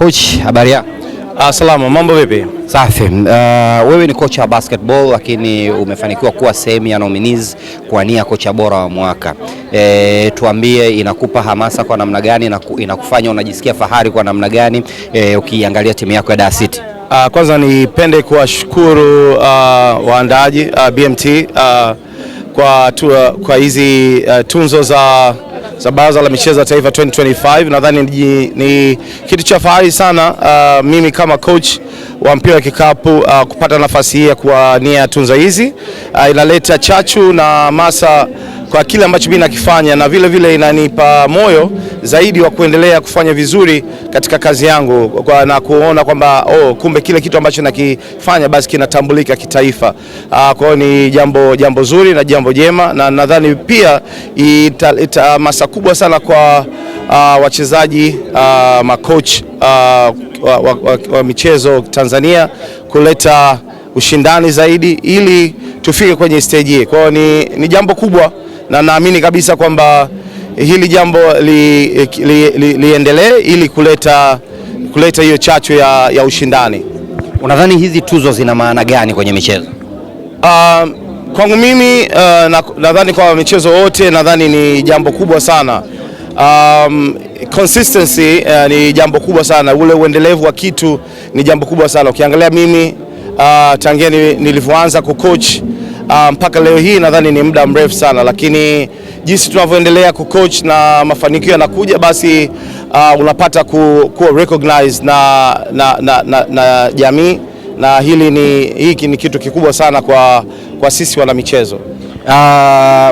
Coach, habari yako? Salama, mambo vipi? Safi. Wewe ni kocha wa basketball lakini umefanikiwa kuwa sehemu ya nominees kuwania kocha bora wa mwaka. Tuambie, inakupa hamasa kwa namna gani na inakufanya unajisikia fahari kwa namna gani ukiangalia timu yako ya Dar City? Kwanza nipende kuwashukuru waandaaji BMT kwa hizi tunzo za Baraza la Michezo ya Taifa 2025. Nadhani ni kitu cha fahari sana mimi kama coach wa mpira wa kikapu kupata nafasi hii ya kuwania tunzo hizi. Inaleta chachu na hamasa kwa kile ambacho mimi nakifanya, na vile vile inanipa moyo zaidi wa kuendelea kufanya vizuri katika kazi yangu na kuona kwamba kumbe kile kitu ambacho nakifanya basi kinatambulika kitaifa. Kwa hiyo ni jambo zuri na jambo jema, na nadhani pia ita hamasa kubwa sana kwa wachezaji, macoach wa michezo Tanzania kuleta ushindani zaidi ili tufike kwenye stage hii. Kwa hiyo ni jambo kubwa, na naamini kabisa kwamba hili jambo liendelee ili kuleta hiyo chachu ya ushindani. Unadhani hizi tuzo zina maana gani kwenye michezo? Kwangu mimi nadhani kwa michezo wote nadhani ni jambo kubwa sana. Consistency ni jambo kubwa sana, ule uendelevu wa kitu ni jambo kubwa sana. Ukiangalia mimi tangia nilivyoanza kucoach mpaka leo hii nadhani ni muda mrefu sana, lakini jinsi tunavyoendelea kucoach na mafanikio yanakuja, basi unapata kuwa recognized na jamii, na hiki ni kitu kikubwa sana kwa sisi wana michezo.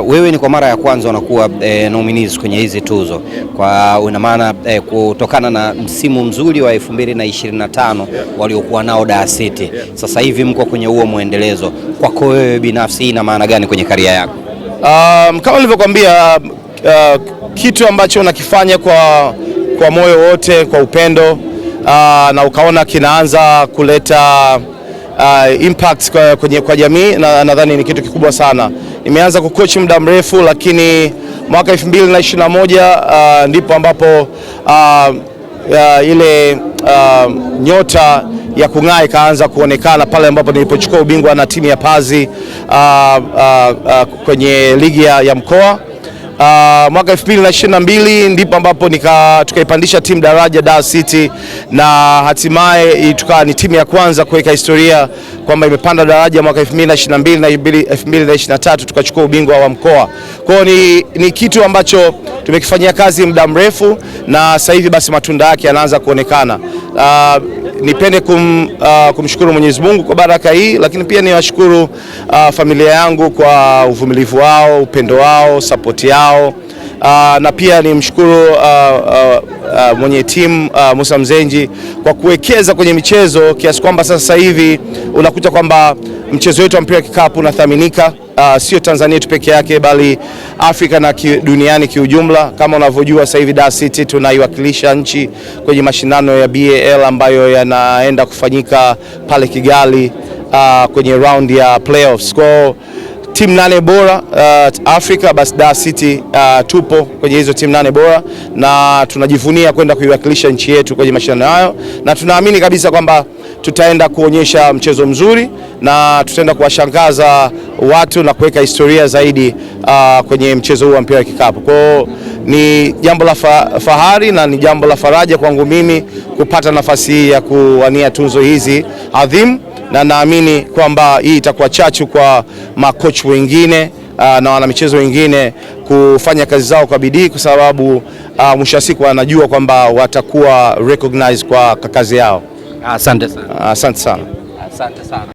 Wewe ni kwa mara ya kwanza unakuwa nominees kwenye hizi tuzo, kwa una maana kutokana na msimu mzuri wa 2025 waliokuwa nao Dar City. Sasa hivi mko kwenye huo muendelezo. Kwako wewe binafsi ina maana gani kwenye career yako? Kama nilivyokuambia, kitu ambacho unakifanya kwa moyo wote, kwa upendo, na ukaona kinaanza kuleta impact kwa jamii, na nadhani ni kitu kikubwa sana. Nimeanza kucoach muda mrefu, lakini mwaka 2021 ndipo ambapo ile nyota ya kung'aa ikaanza kuonekana pale ambapo nilipochukua ubingwa na timu ya Pazi kwenye ligi ya mkoa. Mwaka 2022 ndipo ambapo tukaipandisha timu daraja Dar City, na hatimaye tukawa ni timu ya kwanza kuweka historia kwamba imepanda daraja mwaka 2022 na 2023 tukachukua ubingwa wa mkoa. Kwa hiyo ni kitu ambacho tumekifanyia kazi muda mrefu, na sasa hivi basi matunda yake yanaanza kuonekana. Nipende kumshukuru Mwenyezi Mungu kwa baraka hii, lakini pia niwashukuru familia yangu kwa uvumilivu wao, upendo wao, support yao, na pia nimshukuru mwenye timu Musa Mzenji kwa kuwekeza kwenye michezo kiasi kwamba sasa hivi unakuta kwamba mchezo wetu wa mpira wa kikapu unathaminika, sio Tanzania tu peke yake bali Afrika na duniani kiujumla. Kama unavyojua sasa hivi Dar City tunaiwakilisha nchi kwenye mashindano ya BAL ambayo yanaenda kufanyika pale Kigali kwenye round ya playoffs. Kwa timu 8 bora Afrika, basi Dar City tupo kwenye hizo timu 8 bora, na tunajivunia kwenda kuiwakilisha nchi yetu kwenye mashindano hayo, na tunaamini kabisa kwamba tutaenda kuonyesha mchezo mzuri na tutaenda kuwashangaza watu na kuweka historia zaidi kwenye mchezo huu wa mpira wa kikapu. Kwa hiyo ni jambo la fahari na ni jambo la faraja kwangu mimi kupata nafasi hii ya kuwania tunzo hizi adhimu, na naamini kwamba hii itakuwa chachu kwa makochi wengine na wanamichezo wengine kufanya kazi zao kwa bidii, kwa sababu mwisho wa siku wanajua kwamba watakuwa recognized kwa kazi yao. Asante sana. Asante sana. Asante sana.